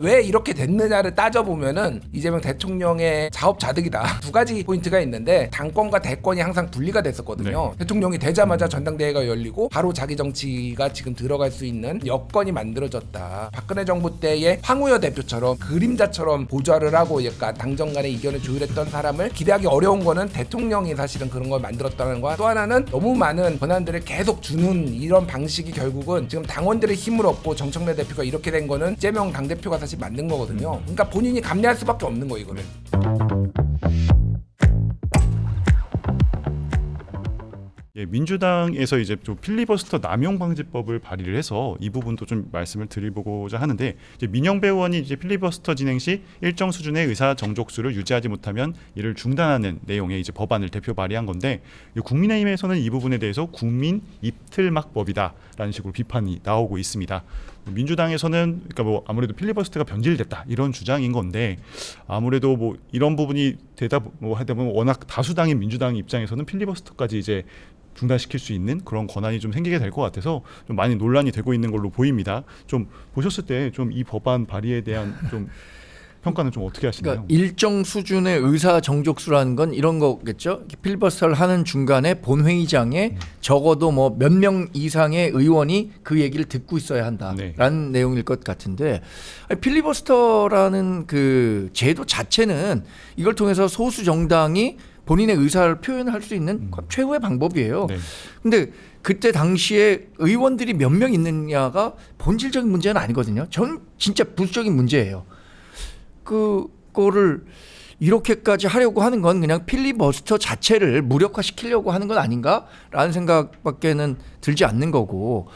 왜 이렇게 됐느냐를 따져보면은 이재명 대통령의 자업자득이다. 두 가지 포인트가 있는데 당권과 대권이 항상 분리가 됐었거든요. 네. 대통령이 되자마자 전당대회가 열리고 바로 자기 정치가 지금 들어갈 수 있는 여건이 만들어졌다. 박근혜 정부 때의 황우여 대표처럼 그림자처럼 보좌를 하고 약간 당정 간의 이견을 조율했던 사람을 기대하기 어려운 거는 대통령이 사실은 그런 걸 만들었다는 거와 또 하나는 너무 많은 권한들을 계속 주는 이런 방식이 결국은 지금 당원들의 힘을 얻고 정청래 대표가 이렇게 된 거는 이재명 당대표가 사실 만든 거거든요. 그러니까 본인이 감내할 수밖에 없는 거예요, 이거는. 예, 민주당에서 이제 좀 필리버스터 남용 방지법을 발의를 해서 이 부분도 좀 말씀을 드리고자 하는데, 이제 민영배 의원이 이제 필리버스터 진행 시 일정 수준의 의사 정족수를 유지하지 못하면 이를 중단하는 내용의 이제 법안을 대표 발의한 건데, 국민의힘에서는 이 부분에 대해서 국민 입틀막법이다라는 식으로 비판이 나오고 있습니다. 민주당에서는 그러니까 뭐 아무래도 필리버스터가 변질됐다 이런 주장인 건데, 아무래도 뭐 이런 부분이 되다 보면 워낙 다수당인 민주당 입장에서는 필리버스터까지 이제 중단시킬 수 있는 그런 권한이 좀 생기게 될 것 같아서 좀 많이 논란이 되고 있는 걸로 보입니다. 좀 보셨을 때 좀 이 법안 발의에 대한 좀 평가는 좀 어떻게 하시나요? 그러니까 일정 수준의 의사 정족수라는 건 이런 거겠죠. 필리버스터를 하는 중간에 본회의장에 적어도 뭐 몇 명 이상의 의원이 그 얘기를 듣고 있어야 한다라는 내용일 것 같은데, 필리버스터라는 그 제도 자체는 이걸 통해서 소수 정당이 본인의 의사를 표현할 수 있는 최후의 방법이에요. 네. 근데 그때 당시에 의원들이 몇 명 있느냐가 본질적인 문제는 아니거든요. 전 진짜 부수적인 문제예요. 그거를 이렇게까지 하려고 하는 건 그냥 필리버스터 자체를 무력화시키려고 하는 건 아닌가라는 생각밖에는 들지 않는 거고,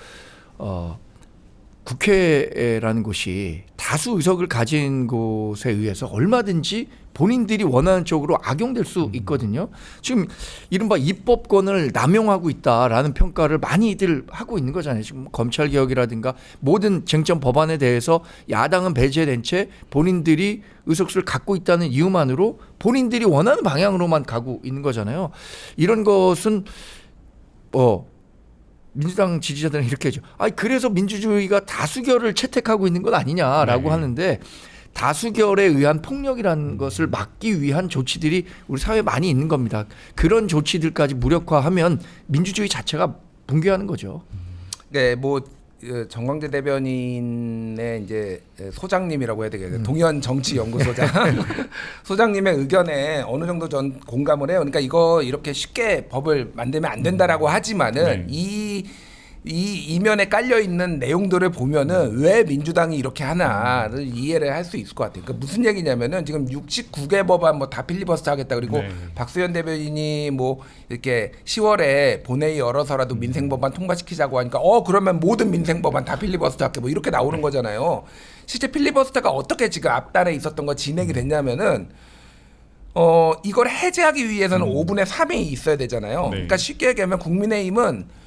국회라는 곳이 다수 의석을 가진 곳에 의해서 얼마든지 본인들이 원하는 쪽으로 악용될 수 있거든요. 지금 이른바 입법권을 남용하고 있다라는 평가를 많이들 하고 있는 거잖아요. 지금 검찰개혁이라든가 모든 쟁점 법안에 대해서 야당은 배제된 채 본인들이 의석수를 갖고 있다는 이유만으로 본인들이 원하는 방향으로만 가고 있는 거잖아요. 이런 것은 민주당 지지자들은 이렇게 하죠. 그래서 민주주의가 다수결을 채택하고 있는 건 아니냐라고 하는데, 다수결에 의한 폭력이라는 것을 막기 위한 조치들이 우리 사회에 많이 있는 겁니다. 그런 조치들까지 무력화하면 민주주의 자체가 붕괴하는 거죠. 네, 뭐 정광재 대변인의 이제 소장님이라고 해야 되겠네요. 동현 정치연구소장 소장님의 의견에 어느 정도 전 공감을 해요. 그러니까 이거 이렇게 쉽게 법을 만들면 안 된다라고 하지만은 이 이면에 깔려 있는 내용들을 보면은 왜 민주당이 이렇게 하나를 이해를 할 수 있을 것 같아요. 그러니까 무슨 얘기냐면은 지금 69개 법안 뭐 다 필리버스터 하겠다, 그리고 박수현 대변인이 뭐 이렇게 10월에 본회의 열어서라도 민생 법안 통과시키자고 하니까 그러면 모든 민생 법안 다 필리버스터 할게 뭐 이렇게 나오는 거잖아요. 실제 필리버스터가 어떻게 지금 앞단에 있었던 거 진행이 됐냐면은 이걸 해제하기 위해서는 5분의 3이 있어야 되잖아요. 그러니까 쉽게 얘기하면 국민의힘은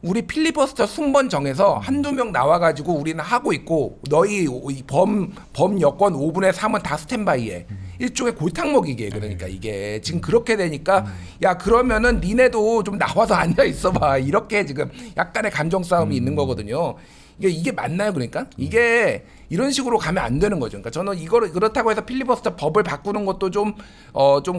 우리 필리버스터 순번 정해서 한두 명 나와가지고 우리는 하고 있고 너희 범 여권 5분의 3은 다 스탠바이해. 일종의 골탕 먹이기에. 그러니까 이게 지금 그렇게 되니까 야 그러면은 니네도 좀 나와서 앉아 있어봐, 이렇게 지금 약간의 감정 싸움이 있는 거거든요. 이게 맞나요? 그러니까 이게 이런 식으로 가면 안 되는 거죠. 그러니까 저는 이거를 그렇다고 해서 필리버스터 법을 바꾸는 것도 좀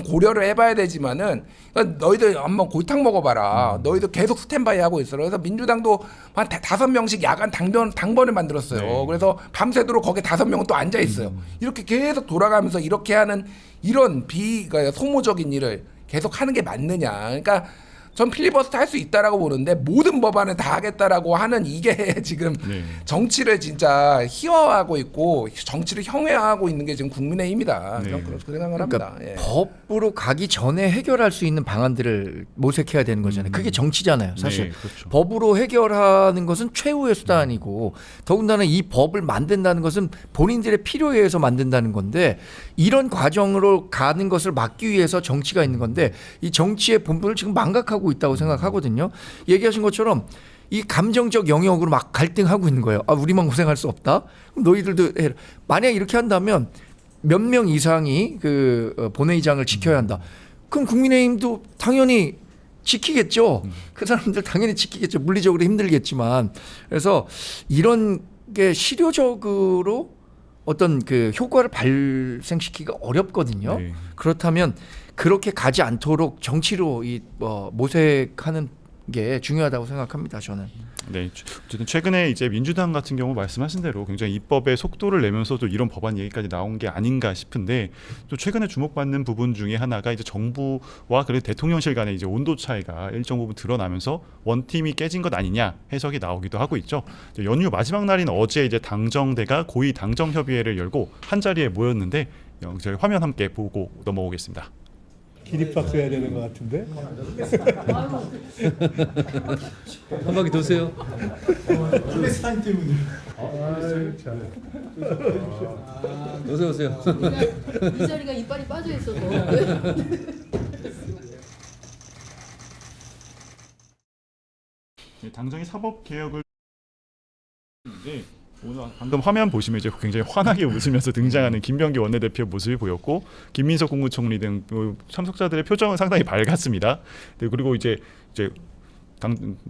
고려를 해봐야 되지만은, 그러니까 너희들 한번 골탕 먹어봐라. 너희들 계속 스탠바이 하고 있어. 그래서 민주당도 한 5명씩 야간 당번을 만들었어요. 그래서 밤새도록 거기에 5명은 또 앉아 있어요. 이렇게 계속 돌아가면서 이렇게 하는 이런 그러니까 소모적인 일을 계속 하는 게 맞느냐. 그러니까 전 필리버스터 할 수 있다라고 보는데 모든 법안을 다 하겠다라고 하는 이게 지금 정치를 진짜 희화화하고 있고 정치를 형해화하고 있는 게 지금 국민의힘이다. 저는 그렇게 생각을 합니다. 그러니까 법으로 가기 전에 해결할 수 있는 방안들을 모색해야 되는 거잖아요. 그게 정치잖아요, 사실. 그렇죠. 법으로 해결하는 것은 최후의 수단이고, 더군다나 이 법을 만든다는 것은 본인들의 필요에 의해서 만든다는 건데, 이런 과정으로 가는 것을 막기 위해서 정치가 있는 건데, 이 정치의 본분을 지금 망각하고 있다고 생각하거든요. 얘기하신 것처럼 이 감정적 영역으로 막 갈등하고 있는 거예요. 우리만 고생할 수 없다? 그럼 너희들도 해라. 만약 이렇게 한다면 몇 명 이상이 그 본회의장을 지켜야 한다. 그럼 국민의힘도 당연히 지키겠죠. 그 사람들 당연히 지키겠죠. 물리적으로 힘들겠지만. 그래서 이런 게 실효적으로 어떤 그 효과를 발생시키기가 어렵거든요. 네. 그렇다면 그렇게 가지 않도록 정치로 모색하는 게 중요하다고 생각합니다. 저는. 네, 어쨌든 최근에 이제 민주당 같은 경우 말씀하신 대로 굉장히 입법에 속도를 내면서도 이런 법안 얘기까지 나온 게 아닌가 싶은데 또 최근에 주목받는 부분 중에 하나가 이제 정부와 그리고 대통령실 간의 이제 온도 차이가 일정 부분 드러나면서 원팀이 깨진 것 아니냐 해석이 나오기도 하고 있죠. 이제 연휴 마지막 날인 어제 이제 당정대가 고위 당정협의회를 열고 한 자리에 모였는데 저희 화면 함께 보고 넘어오겠습니다. 기립박수 해야 되는 것 같은데. 한 바퀴 도세요. 사인 때문에. 아유 참. 오세요, 오세요. 이 자리가 이빨이 빠져 있어서. 당정이 사법 개혁을 네, 오늘 방금 화면 보시면 이제 굉장히 환하게 웃으면서 등장하는 김병기 원내대표 모습이 보였고 김민석 국무총리 등 참석자들의 표정은 상당히 밝았습니다. 네, 그리고 이제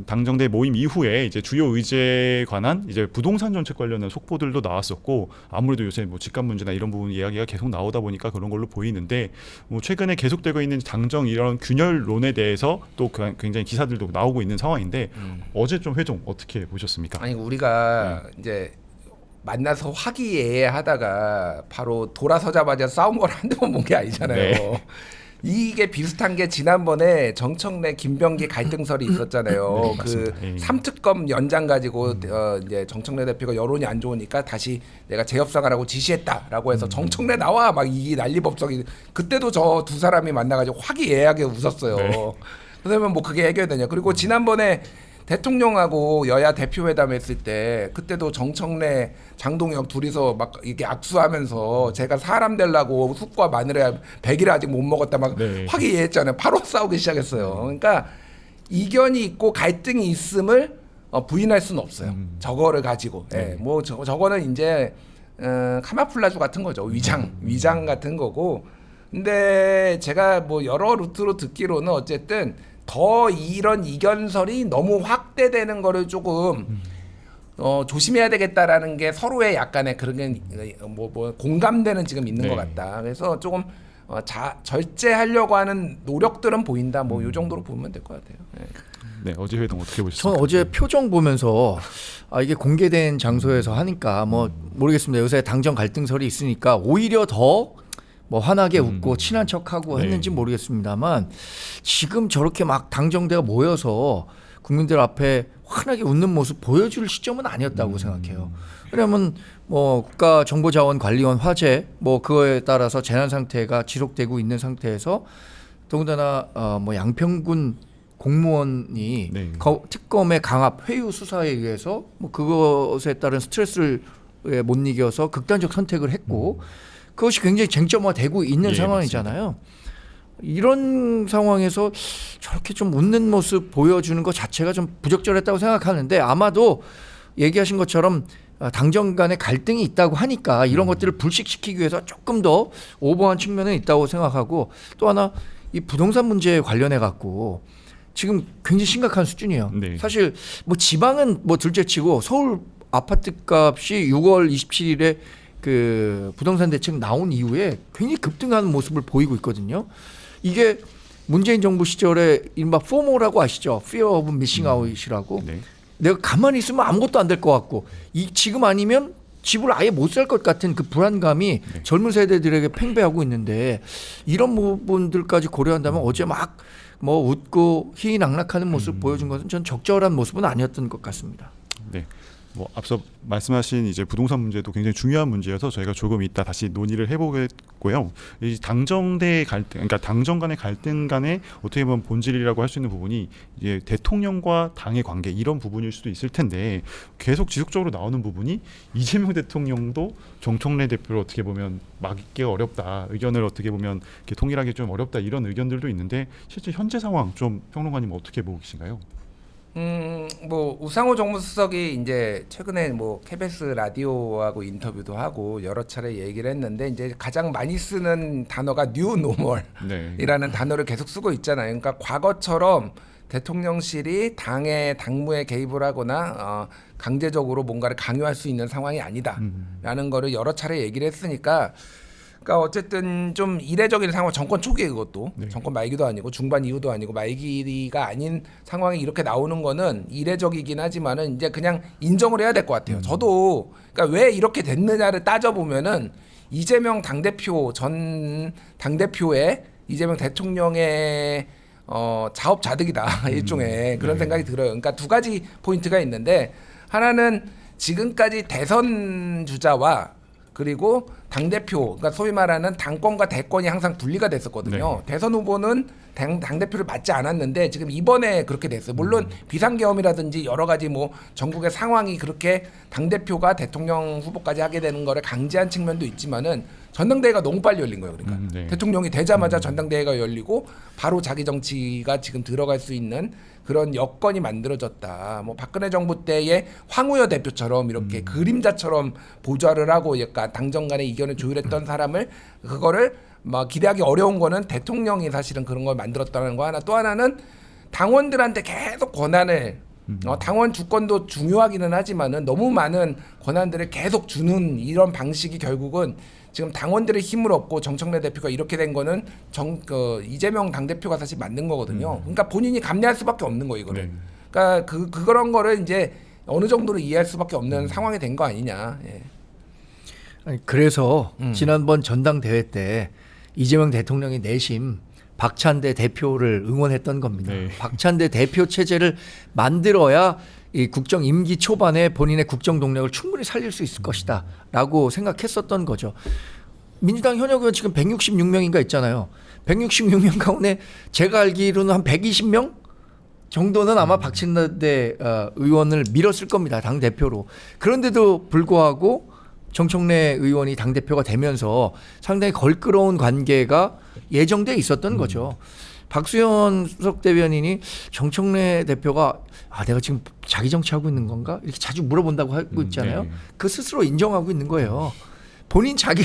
당정대 모임 이후에 이제 주요 의제에 관한 이제 부동산 정책 관련한 속보들도 나왔었고 아무래도 요새 뭐 집값 문제나 이런 부분 이야기가 계속 나오다 보니까 그런 걸로 보이는데 뭐 최근에 계속되고 있는 당정 이런 균열론에 대해서 또 굉장히 기사들도 나오고 있는 상황인데 어제 좀 회동 어떻게 보셨습니까? 아니 우리가 이제 만나서 화기애애하다가 바로 돌아서자마자 싸운 걸 한두 번 본 게 아니잖아요. 네. 이게 비슷한 게 지난번에 정청래 김병기 갈등설이 있었잖아요. 네, 그 맞습니다. 예. 3특검 연장 가지고 이제 정청래 대표가 여론이 안 좋으니까 다시 내가 재협상하라고 지시했다라고 해서 정청래 나와 막 이 난리법석이 그때도 저 두 사람이 만나가지고 화기애애하게 웃었어요. 네. 그러면 뭐 그게 해결되냐? 그리고 지난번에 대통령하고 여야 대표회담 했을 때 그때도 정청래 장동혁 둘이서 막 이렇게 악수하면서 제가 사람 되려고 쑥과 마늘에 100일 아직 못 먹었다 막 네. 화기애애했잖아요. 바로 싸우기 시작했어요. 그러니까 이견이 있고 갈등이 있음을 부인할 수는 없어요. 저거를 가지고. 예, 뭐 저거는 이제 카마플라주 같은 거죠. 위장 같은 거고. 근데 제가 뭐 여러 루트로 듣기로는 어쨌든 더 이런 이견설이 너무 확대되는 거를 조금 조심해야 되겠다라는 게 서로의 약간의 그런 게 뭐 공감대는 지금 있는 네. 것 같다. 그래서 조금 절제하려고 하는 노력들은 보인다. 뭐 이 정도로 보면 될 것 같아요. 네. 네, 어제 회동 어떻게 보셨습니까? 저는 어제 표정 보면서 이게 공개된 장소에서 하니까 뭐 모르겠습니다. 요새 당정 갈등설이 있으니까 오히려 더 뭐 환하게 웃고 친한 척하고 네. 했는지 모르겠습니다만 지금 저렇게 막 당정대가 모여서 국민들 앞에 환하게 웃는 모습 보여줄 시점은 아니었다고 생각해요. 왜냐하면 뭐 국가정보자원관리원 화재 뭐 그거에 따라서 재난 상태가 지속되고 있는 상태에서 더군다나 뭐 양평군 공무원이 네. 특검의 강압 회유 수사에 의해서 뭐 그것에 따른 스트레스를 못 이겨서 극단적 선택을 했고 그것이 굉장히 쟁점화되고 있는 예, 상황이잖아요. 이런 상황에서 저렇게 좀 웃는 모습 보여주는 것 자체가 좀 부적절했다고 생각하는데 아마도 얘기하신 것처럼 당정 간의 갈등이 있다고 하니까 이런 것들을 불식시키기 위해서 조금 더 오버한 측면은 있다고 생각하고 또 하나 이 부동산 문제에 관련해 갖고 지금 굉장히 심각한 수준이에요. 네. 사실 뭐 지방은 뭐 둘째치고 서울 아파트 값이 6월 27일에 그 부동산 대책 나온 이후에 굉장히 급등하는 모습을 보이고 있거든요. 이게 문재인 정부 시절에 이른바 포모라고 아시죠? Fear of Missing Out이라고. 네. 내가 가만히 있으면 아무것도 안 될 것 같고 지금 아니면 집을 아예 못 살 것 같은 그 불안감이 젊은 세대들에게 팽배하고 있는데 이런 부분들까지 고려한다면 어제 막 뭐 웃고 희희낙락하는 모습 보여준 것은 전 적절한 모습은 아니었던 것 같습니다. 네. 뭐 앞서 말씀하신 이제 부동산 문제도 굉장히 중요한 문제여서 저희가 조금 이따 다시 논의를 해보겠고요. 이 당정대 갈등, 그러니까 당정 간의 갈등 간의 어떻게 보면 본질이라고 할 수 있는 부분이 이제 대통령과 당의 관계 이런 부분일 수도 있을 텐데 계속 지속적으로 나오는 부분이 이재명 대통령도 정청래 대표를 어떻게 보면 막기가 어렵다, 의견을 어떻게 보면 이렇게 통일하기 좀 어렵다 이런 의견들도 있는데 실제 현재 상황 좀 평론가님 어떻게 보고 계신가요? 뭐 우상호 정무수석이 이제 최근에 뭐 KBS 라디오하고 인터뷰도 하고 여러 차례 얘기를 했는데 이제 가장 많이 쓰는 단어가 뉴 노멀이라는 네. 단어를 계속 쓰고 있잖아요. 그러니까 과거처럼 대통령실이 당의 당무에 개입을 하거나 강제적으로 뭔가를 강요할 수 있는 상황이 아니다라는 거를 여러 차례 얘기를 했으니까 그러니까 어쨌든 좀 이례적인 상황, 정권 초기에 그것도 네. 정권 말기도 아니고 중반 이후도 아니고 말기가 아닌 상황이 이렇게 나오는 거는 이례적이긴 하지만은 이제 그냥 인정을 해야 될 것 같아요. 저도 그러니까 왜 이렇게 됐느냐를 따져 보면은 이재명 당대표 전 당대표의 이재명 대통령의 자업자득이다 일종의 그런 네. 생각이 들어요. 그러니까 두 가지 포인트가 있는데 하나는 지금까지 대선 주자와 그리고 당대표, 그러니까 소위 말하는 당권과 대권이 항상 분리가 됐었거든요. 네. 대선 후보는 당대표를 맡지 않았는데 지금 이번에 그렇게 됐어요. 물론 비상계엄이라든지 여러 가지 뭐 전국의 상황이 그렇게 당대표가 대통령 후보까지 하게 되는 거를 강제한 측면도 있지만은 전당대회가 너무 빨리 열린 거예요. 그러니까 네. 대통령이 되자마자 전당대회가 열리고 바로 자기 정치가 지금 들어갈 수 있는 그런 여건이 만들어졌다. 뭐 박근혜 정부 때의 황우여 대표처럼 이렇게 그림자처럼 보좌를 하고 약간 당정 간의 이견을 조율했던 사람을 그거를 막 기대하기 어려운 거는 대통령이 사실은 그런 걸 만들었다는 거 하나. 또 하나는 당원들한테 계속 권한을 당원 주권도 중요하기는 하지만은 너무 많은 권한들을 계속 주는 이런 방식이 결국은 지금 당원들의 힘을 얻고 정청래 대표가 이렇게 된 거는 이재명 당대표가 사실 만든 거거든요. 그러니까 본인이 감내할 수밖에 없는 거예요, 이거를. 네. 그러니까 그런 거를 이제 어느 정도로 이해할 수밖에 없는 상황이 된 거 아니냐. 예. 아니, 그래서 지난번 전당대회 때 이재명 대통령이 내심 박찬대 대표를 응원했던 겁니다. 네. 박찬대 대표 체제를 만들어야 이 국정 임기 초반에 본인의 국정 동력을 충분히 살릴 수 있을 것이다라고 생각했었던 거죠. 민주당 현역 의원 지금 166명인가 있잖아요. 166명 가운데 제가 알기로는 한 120명 정도는 아마 박찬대 의원을 밀었을 겁니다. 당 대표로. 그런데도 불구하고 정청래 의원이 당 대표가 되면서 상당히 걸끄러운 관계가 예정돼 있었던 거죠. 박수현 수석 대변인이 정청래 대표가 내가 지금 자기 정치하고 있는 건가? 이렇게 자주 물어본다고 하고 있잖아요. 네. 그 스스로 인정하고 있는 거예요. 본인 자기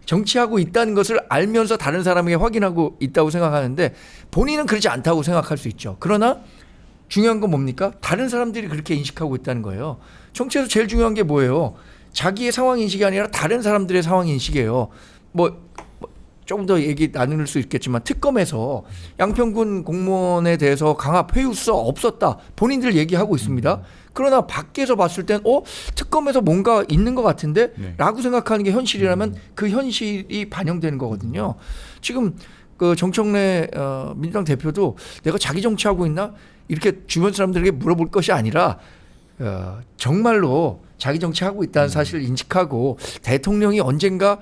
정치하고 있다는 것을 알면서 다른 사람에게 확인하고 있다고 생각하는데 본인은 그렇지 않다고 생각할 수 있죠. 그러나 중요한 건 뭡니까? 다른 사람들이 그렇게 인식하고 있다는 거예요. 정치에서 제일 중요한 게 뭐예요? 자기의 상황 인식이 아니라 다른 사람들의 상황 인식이에요. 조금 더 얘기 나눌 수 있겠지만 특검에서 양평군 공무원에 대해서 강압 회유 수사 없었다. 본인들 얘기하고 있습니다. 그러나 밖에서 봤을 땐 특검에서 뭔가 있는 것 같은데 네. 라고 생각하는 게 현실이라면 그 현실이 반영되는 거거든요. 지금 그 정청래 민주당 대표도 내가 자기 정치하고 있나? 이렇게 주변 사람들에게 물어볼 것이 아니라 정말로 자기 정치하고 있다는 사실을 인식하고 대통령이 언젠가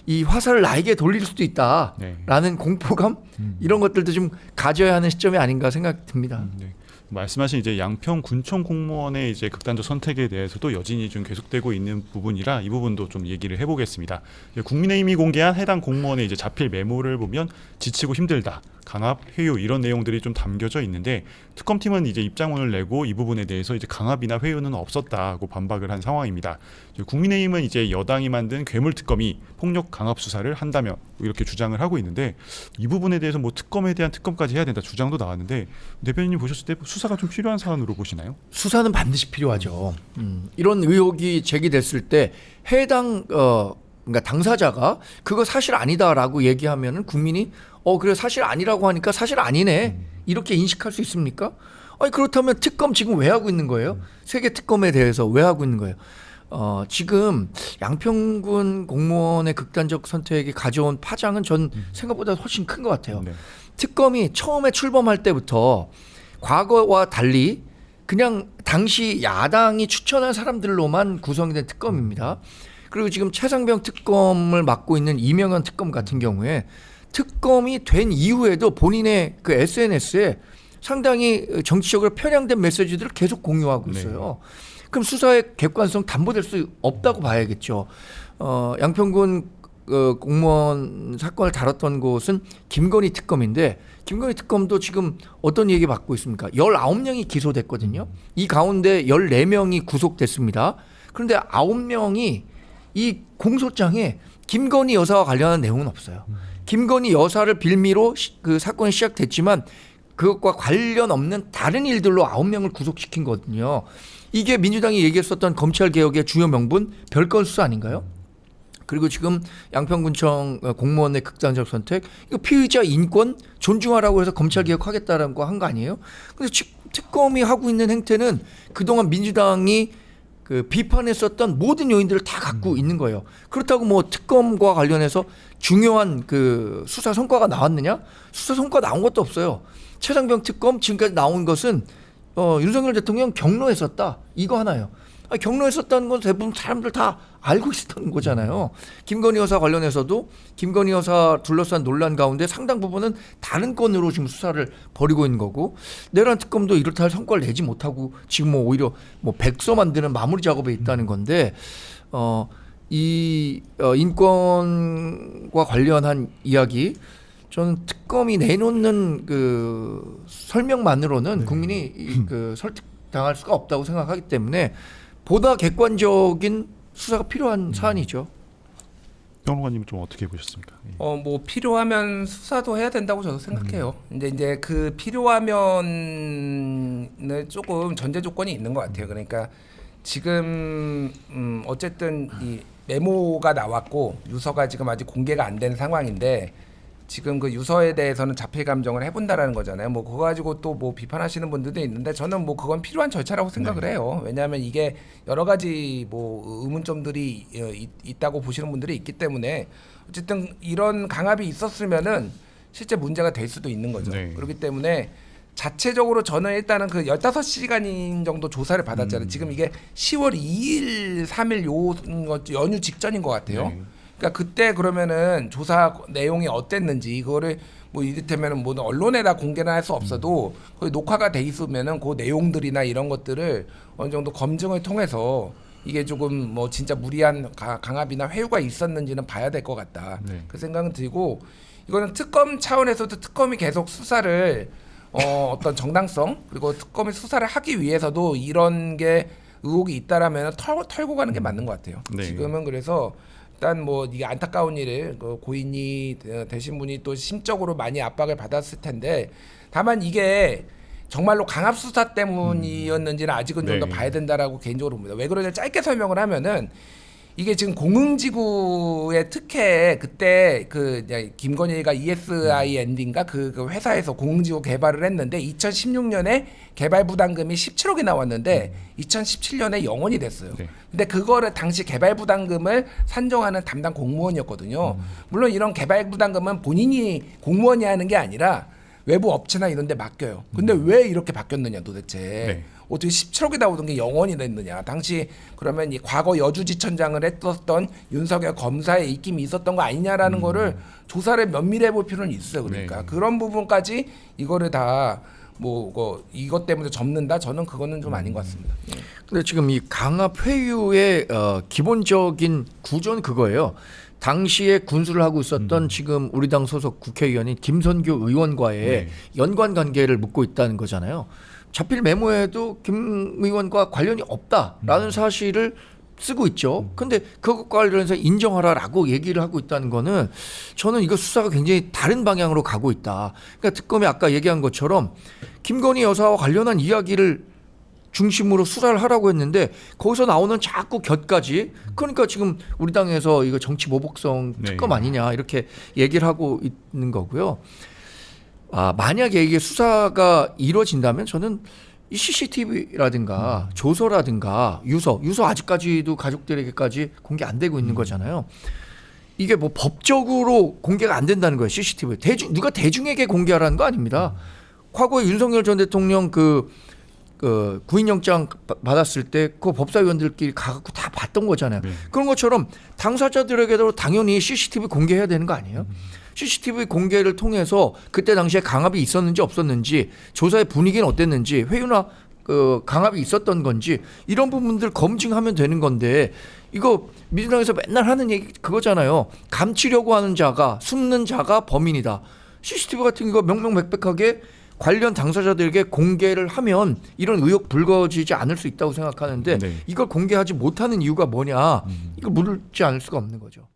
이 화살을 나에게 돌릴 수도 있다라는 공포감 이런 것들도 좀 가져야 하는 시점이 아닌가 생각이 듭니다. 네. 말씀하신 이제 양평 군청 공무원의 이제 극단적 선택에 대해서도 여진이 좀 계속되고 있는 부분이라 이 부분도 좀 얘기를 해보겠습니다. 국민의힘이 공개한 해당 공무원의 이제 자필 메모를 보면 지치고 힘들다, 강압, 회유 이런 내용들이 좀 담겨져 있는데 특검팀은 이제 입장문을 내고 이 부분에 대해서 이제 강압이나 회유는 없었다고 반박을 한 상황입니다. 국민의힘은 이제 여당이 만든 괴물특검이 폭력 강압 수사를 한다며 이렇게 주장을 하고 있는데 이 부분에 대해서 뭐 특검에 대한 특검까지 해야 된다 주장도 나왔는데 대변인님 보셨을 때 수사가 좀 필요한 사안으로 보시나요? 수사는 반드시 필요하죠. 이런 의혹이 제기됐을 때 해당 그러니까 당사자가 그거 사실 아니다라고 얘기하면은 국민이 그래 사실 아니라고 하니까 사실 아니네 이렇게 인식할 수 있습니까? 아니 그렇다면 특검 지금 왜 하고 있는 거예요? 세계 특검에 대해서 왜 하고 있는 거예요? 지금 양평군 공무원의 극단적 선택이 가져온 파장은 전 생각보다 훨씬 큰 것 같아요. 네. 특검이 처음에 출범할 때부터 과거와 달리 그냥 당시 야당이 추천한 사람들로만 구성이 된 특검입니다. 그리고 지금 최상병 특검을 맡고 있는 이명현 특검 같은 경우에 특검이 된 이후에도 본인의 그 SNS에 상당히 정치적으로 편향된 메시지들을 계속 공유하고 있어요. 그럼 수사의 객관성 담보될 수 없다고 봐야겠죠. 양평군 공무원 사건을 다뤘던 곳은 김건희 특검인데 김건희 특검도 지금 어떤 얘기 받고 있습니까? 19명이 기소됐거든요. 이 가운데 14명이 구속됐습니다. 그런데 9명이 이 공소장에 김건희 여사와 관련한 내용은 없어요. 김건희 여사를 빌미로 그 사건이 시작됐지만 그것과 관련 없는 다른 일들로 9명을 구속시킨 거거든요. 이게 민주당이 얘기했었던 검찰개혁의 주요 명분 별건 수사 아닌가요? 그리고 지금 양평군청 공무원의 극단적 선택, 이거 피의자 인권 존중하라고 해서 검찰개혁하겠다는 거 한 거 아니에요? 근데 특검이 하고 있는 행태는 그동안 민주당이 그 비판했었던 모든 요인들을 다 갖고 있는 거예요. 그렇다고 뭐 특검과 관련해서 중요한 그 수사 성과가 나왔느냐? 수사 성과 나온 것도 없어요. 최상병 특검 지금까지 나온 것은 윤석열 대통령 경로했었다. 이거 하나예요. 경로했었다는 건 대부분 사람들 다 알고 있었던 거잖아요. 김건희 여사 관련해서도 김건희 여사 둘러싼 논란 가운데 상당 부분은 다른 건으로 지금 수사를 벌이고 있는 거고 내란 특검도 이렇다 할 성과를 내지 못하고 지금 뭐 오히려 뭐 백서 만드는 마무리 작업에 있다는 건데 이 인권과 관련한 이야기 저는 특검이 내놓는 그 설명만으로는 국민이 그 설득당할 수가 없다고 생각하기 때문에 보다 객관적인 수사가 필요한 사안이죠. 평론가님 좀 어떻게 보셨습니까? 뭐 필요하면 수사도 해야 된다고 저도 생각해요. 이제 그 필요하면은 조금 전제 조건이 있는 것 같아요. 그러니까 지금 어쨌든 이 메모가 나왔고 유서가 지금 아직 공개가 안 된 상황인데 지금 그 유서에 대해서는 자필 감정을 해본다라는 거잖아요. 뭐 그거 가지고 또 뭐 비판하시는 분들도 있는데 저는 뭐 그건 필요한 절차라고 생각을 해요. 왜냐하면 이게 여러 가지 뭐 의문점들이 있다고 보시는 분들이 있기 때문에 어쨌든 이런 강압이 있었으면은 실제 문제가 될 수도 있는 거죠. 네. 그렇기 때문에 자체적으로 저는 일단은 그 15시간 정도 조사를 받았잖아요. 지금 이게 10월 2일, 3일 요 연휴 직전인 것 같아요. 네. 그러니까 그때 그러면은 조사 내용이 어땠는지 이거를 뭐 이를테면은 뭐 언론에다 공개는 할 수 없어도 거기 녹화가 돼 있으면은 그 내용들이나 이런 것들을 어느 정도 검증을 통해서 이게 조금 뭐 진짜 무리한 강압이나 회유가 있었는지는 봐야 될 것 같다. 네. 그 생각은 들고 이거는 특검 차원에서도 특검이 계속 수사를 어떤 정당성 그리고 특검이 수사를 하기 위해서도 이런 게 의혹이 있다라면 털고 가는 게 맞는 것 같아요. 네. 지금은 그래서 일단 뭐 이게 안타까운 일을 그 고인이 되신 분이 또 심적으로 많이 압박을 받았을 텐데 다만 이게 정말로 강압 수사 때문이었는지는 아직은 좀 더 네. 봐야 된다라고 개인적으로 봅니다. 왜 그러냐 짧게 설명을 하면은 이게 지금 공흥지구의 특혜 그때 그 김건희가 ESIND인가 그 회사에서 공흥지구 개발을 했는데 2016년에 개발 부담금이 17억이 나왔는데 2017년에 0원이 됐어요. 네. 근데 그거를 당시 개발 부담금을 산정하는 담당 공무원이었거든요. 물론 이런 개발 부담금은 본인이 공무원이 하는 게 아니라 외부 업체나 이런 데 맡겨요. 근데 왜 이렇게 바뀌었느냐 도대체. 네. 어떻게 17억이 나오던 게 0원이 됐느냐. 당시 그러면 이 과거 여주지청장을 했었던 윤석열 검사의 입김이 있었던 거 아니냐라는 거를 조사를 면밀해 볼 필요는 있어요. 그러니까 네. 그런 부분까지 이거를 다 뭐 이것 때문에 접는다. 저는 그거는 좀 아닌 것 같습니다. 예. 근데 지금 이 강압 회유의 기본적인 구조는 그거예요. 당시에 군수를 하고 있었던 지금 우리 당 소속 국회의원인 김선규 의원과의 네. 연관 관계를 묻고 있다는 거잖아요. 자필 메모에도 김 의원과 관련이 없다라는 사실을 쓰고 있죠. 근데 그것과 관련해서 인정하라라고 얘기를 하고 있다는 거는 저는 이거 수사가 굉장히 다른 방향으로 가고 있다. 그러니까 특검이 아까 얘기한 것처럼 김건희 여사와 관련한 이야기를 중심으로 수사를 하라고 했는데 거기서 나오는 자꾸 곁까지 그러니까 지금 우리 당에서 이거 정치 모복성 특검 네. 아니냐 이렇게 얘기를 하고 있는 거고요. 만약에 이게 수사가 이루어진다면 저는 이 CCTV라든가 조서라든가 유서 아직까지도 가족들에게까지 공개 안 되고 있는 거잖아요. 이게 뭐 법적으로 공개가 안 된다는 거예요. CCTV 누가 대중에게 공개하라는 거 아닙니다. 과거에 윤석열 전 대통령 그 구인영장 받았을 때 그 법사위원들끼리 가갖고 다 봤던 거잖아요. 네. 그런 것처럼 당사자들에게도 당연히 CCTV 공개해야 되는 거 아니에요? CCTV 공개를 통해서 그때 당시에 강압이 있었는지 없었는지 조사의 분위기는 어땠는지 회유나 강압이 있었던 건지 이런 부분들 검증하면 되는 건데 이거 민주당에서 맨날 하는 얘기 그거잖아요. 감추려고 하는 자가 숨는 자가 범인이다. CCTV 같은 거 명명백백하게 관련 당사자들에게 공개를 하면 이런 의혹 불거지지 않을 수 있다고 생각하는데 네. 이걸 공개하지 못하는 이유가 뭐냐? 이걸 물지 않을 수가 없는 거죠.